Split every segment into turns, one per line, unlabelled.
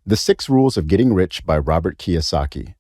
The 6 Rules of Getting Rich by Robert Kiyosaki.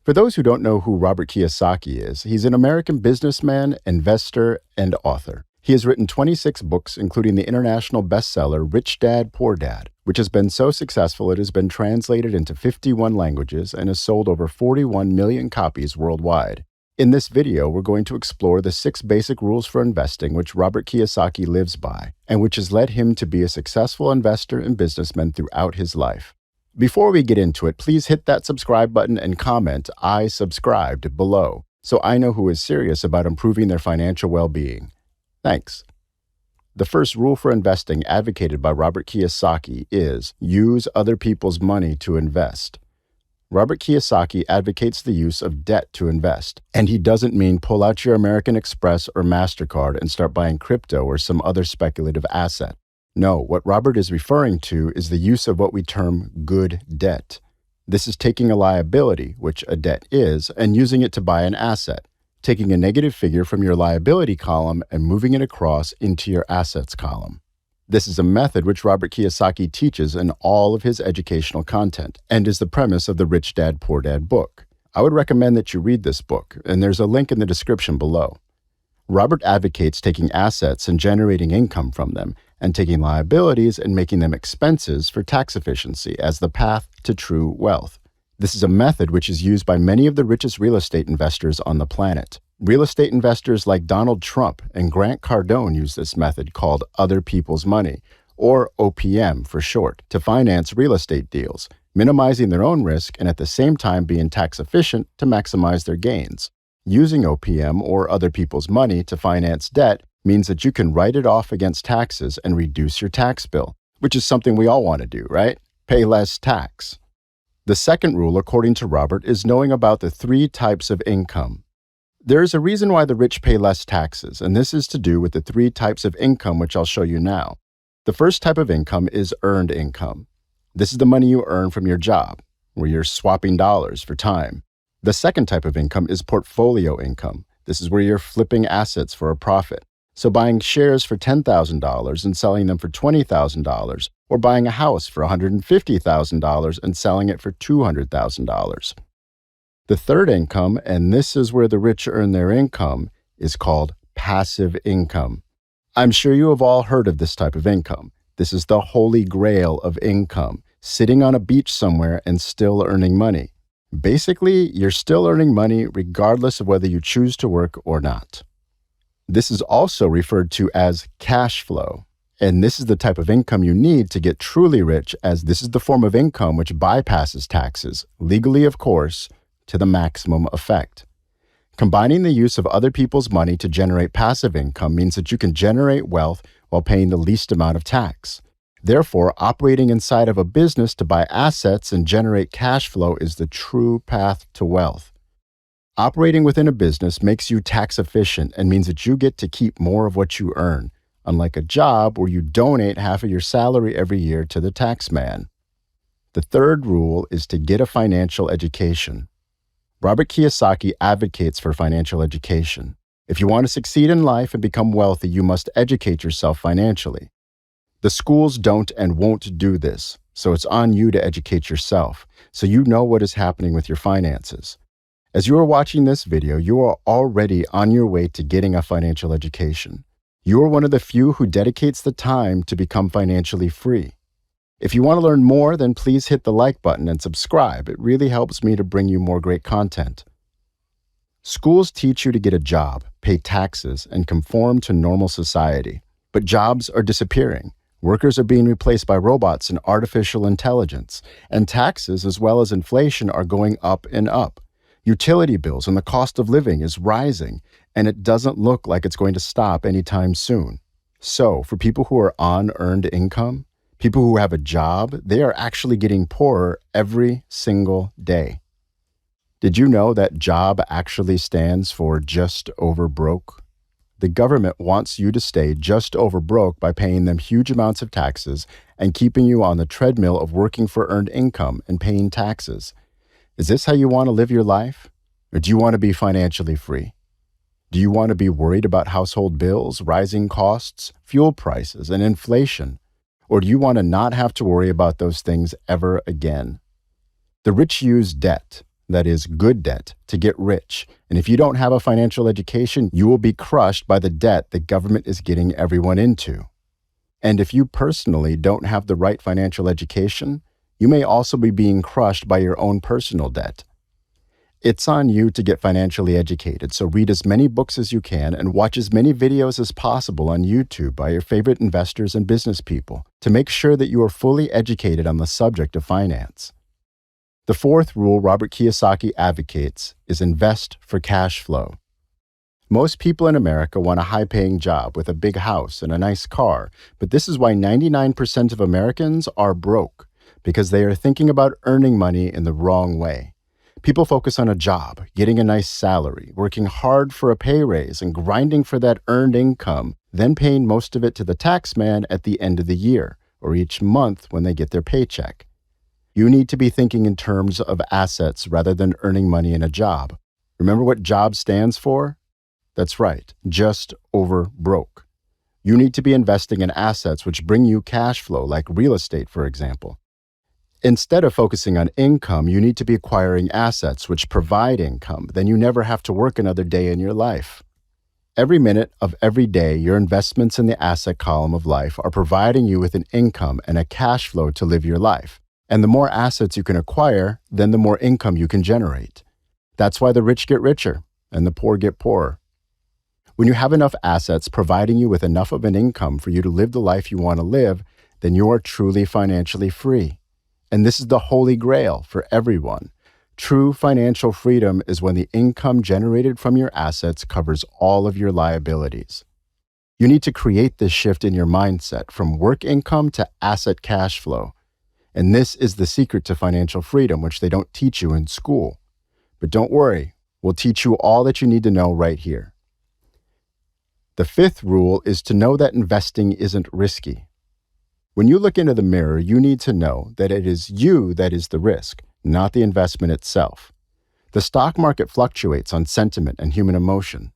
For those who don't know who Robert Kiyosaki is, he's an American businessman, investor, and author. He has written 26 books, including the international bestseller Rich Dad, Poor Dad, which has been so successful it has been translated into 51 languages and has sold over 41 million copies worldwide. In this video, we're going to explore the 6 basic rules for investing which Robert Kiyosaki lives by, and which has led him to be a successful investor and businessman throughout his life. Before we get into it, please hit that subscribe button and comment, "I subscribed," below, so I know who is serious about improving their financial well-being. Thanks. The first rule for investing advocated by Robert Kiyosaki is, use other people's money to invest. Robert Kiyosaki advocates the use of debt to invest, and he doesn't mean pull out your American Express or MasterCard and start buying crypto or some other speculative asset. No, what Robert is referring to is the use of what we term good debt. This is taking a liability, which a debt is, and using it to buy an asset, taking a negative figure from your liability column and moving it across into your assets column. This is a method which Robert Kiyosaki teaches in all of his educational content and is the premise of the Rich Dad, Poor Dad book. I would recommend that you read this book, and there's a link in the description below. Robert advocates taking assets and generating income from them, and taking liabilities and making them expenses for tax efficiency as the path to true wealth. This is a method which is used by many of the richest real estate investors on the planet. Real estate investors like Donald Trump and Grant Cardone use this method called other people's money, or OPM for short, to finance real estate deals, minimizing their own risk and at the same time being tax efficient to maximize their gains. Using OPM or other people's money to finance debt means that you can write it off against taxes and reduce your tax bill, which is something we all want to do, right? Pay less tax. The second rule, according to Robert, is knowing about the 3 types of income. There is a reason why the rich pay less taxes, and this is to do with the 3 types of income which I'll show you now. The first type of income is earned income. This is the money you earn from your job, where you're swapping dollars for time. The second type of income is portfolio income. This is where you're flipping assets for a profit. So buying shares for $10,000 and selling them for $20,000, or buying a house for $150,000 and selling it for $200,000. The third income, and this is where the rich earn their income, is called passive income. I'm sure you have all heard of this type of income. This is the holy grail of income, sitting on a beach somewhere and still earning money. Basically, you're still earning money regardless of whether you choose to work or not. This is also referred to as cash flow, and this is the type of income you need to get truly rich, as this is the form of income which bypasses taxes, legally of course, to the maximum effect. Combining the use of other people's money to generate passive income means that you can generate wealth while paying the least amount of tax. Therefore, operating inside of a business to buy assets and generate cash flow is the true path to wealth. Operating within a business makes you tax efficient and means that you get to keep more of what you earn, unlike a job where you donate half of your salary every year to the tax man. The third rule is to get a financial education. Robert Kiyosaki advocates for financial education. If you want to succeed in life and become wealthy, you must educate yourself financially. The schools don't and won't do this, so it's on you to educate yourself, so you know what is happening with your finances. As you are watching this video, you are already on your way to getting a financial education. You are one of the few who dedicates the time to become financially free. If you want to learn more, then please hit the like button and subscribe. It really helps me to bring you more great content. Schools teach you to get a job, pay taxes, and conform to normal society. But jobs are disappearing. Workers are being replaced by robots and artificial intelligence, and taxes as well as inflation are going up and up. Utility bills and the cost of living is rising, and it doesn't look like it's going to stop anytime soon. So, for people who are on earned income, people who have a job, they are actually getting poorer every single day. Did you know that JOB actually stands for just over broke? The government wants you to stay just over broke by paying them huge amounts of taxes and keeping you on the treadmill of working for earned income and paying taxes. Is this how you want to live your life? Or do you want to be financially free? Do you want to be worried about household bills, rising costs, fuel prices, and inflation? Or do you want to not have to worry about those things ever again? The rich use debt, that is, good debt, to get rich. And if you don't have a financial education, you will be crushed by the debt the government is getting everyone into. And if you personally don't have the right financial education, you may also be being crushed by your own personal debt. It's on you to get financially educated, so read as many books as you can and watch as many videos as possible on YouTube by your favorite investors and business people to make sure that you are fully educated on the subject of finance. The fourth rule Robert Kiyosaki advocates is invest for cash flow. Most people in America want a high-paying job with a big house and a nice car, but this is why 99% of Americans are broke, because they are thinking about earning money in the wrong way. People focus on a job, getting a nice salary, working hard for a pay raise, and grinding for that earned income, then paying most of it to the tax man at the end of the year or each month when they get their paycheck. You need to be thinking in terms of assets rather than earning money in a job. Remember what job stands for? That's right, just over broke. You need to be investing in assets which bring you cash flow, like real estate, for example. Instead of focusing on income, you need to be acquiring assets which provide income. Then you never have to work another day in your life. Every minute of every day, your investments in the asset column of life are providing you with an income and a cash flow to live your life. And the more assets you can acquire, then the more income you can generate. That's why the rich get richer and the poor get poorer. When you have enough assets providing you with enough of an income for you to live the life you want to live, then you are truly financially free. And this is the holy grail for everyone. True financial freedom is when the income generated from your assets covers all of your liabilities. You need to create this shift in your mindset from work income to asset cash flow. And this is the secret to financial freedom, which they don't teach you in school. But don't worry, we'll teach you all that you need to know right here. The fifth rule is to know that investing isn't risky. When you look into the mirror, you need to know that it is you that is the risk, not the investment itself. The stock market fluctuates on sentiment and human emotion.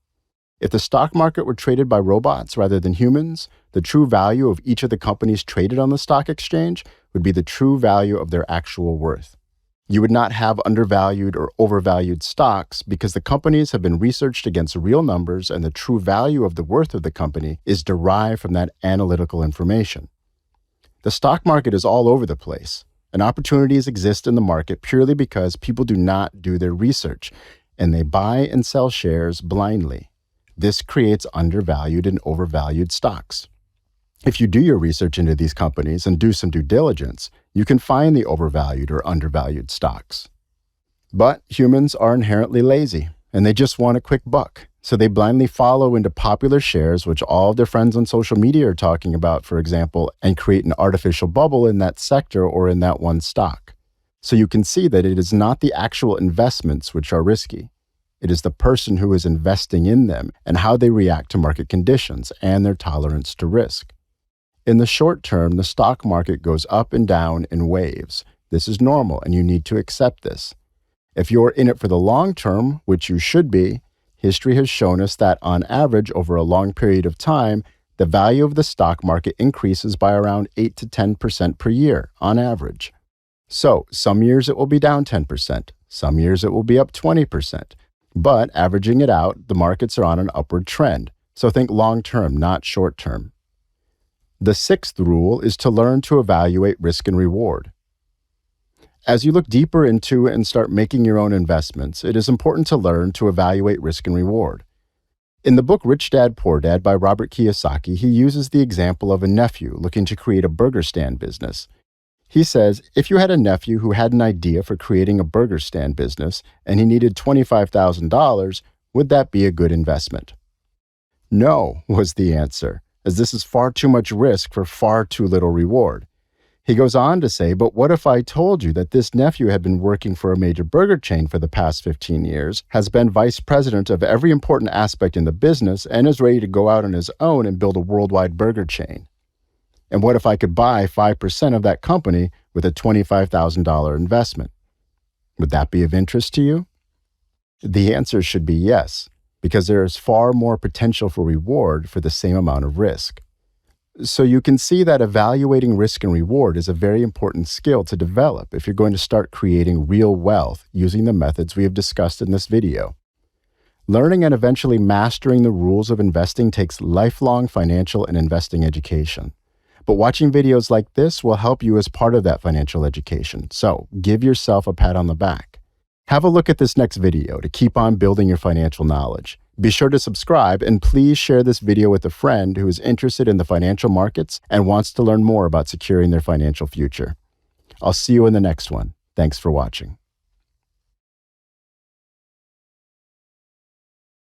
If the stock market were traded by robots rather than humans, the true value of each of the companies traded on the stock exchange would be the true value of their actual worth. You would not have undervalued or overvalued stocks because the companies have been researched against real numbers and the true value of the worth of the company is derived from that analytical information. The stock market is all over the place, and opportunities exist in the market purely because people do not do their research, and they buy and sell shares blindly. This creates undervalued and overvalued stocks. If you do your research into these companies and do some due diligence, you can find the overvalued or undervalued stocks. But humans are inherently lazy, and they just want a quick buck. So they blindly follow into popular shares, which all of their friends on social media are talking about, for example, and create an artificial bubble in that sector or in that one stock. So you can see that it is not the actual investments which are risky. It is the person who is investing in them and how they react to market conditions and their tolerance to risk. In the short term, the stock market goes up and down in waves. This is normal, and you need to accept this. If you're in it for the long term, which you should be, history has shown us that on average over a long period of time, the value of the stock market increases by around 8 to 10% per year on average. So some years it will be down 10%, some years it will be up 20%. But averaging it out, the markets are on an upward trend. So think long term, not short term. The sixth rule is to learn to evaluate risk and reward. As you look deeper into and start making your own investments, it is important to learn to evaluate risk and reward. In the book Rich Dad, Poor Dad by Robert Kiyosaki, he uses the example of a nephew looking to create a burger stand business. He says, if you had a nephew who had an idea for creating a burger stand business and he needed $25,000, would that be a good investment? No, was the answer, as this is far too much risk for far too little reward. He goes on to say, but what if I told you that this nephew had been working for a major burger chain for the past 15 years, has been vice president of every important aspect in the business, and is ready to go out on his own and build a worldwide burger chain? And what if I could buy 5% of that company with a $25,000 investment? Would that be of interest to you? The answer should be yes, because there is far more potential for reward for the same amount of risk. So you can see that evaluating risk and reward is a very important skill to develop if you're going to start creating real wealth using the methods we have discussed in this video. Learning and eventually mastering the rules of investing takes lifelong financial and investing education. But watching videos like this will help you as part of that financial education, so give yourself a pat on the back. Have a look at this next video to keep on building your financial knowledge. Be sure to subscribe and please share this video with a friend who is interested in the financial markets and wants to learn more about securing their financial future. I'll see you in the next one. Thanks for watching.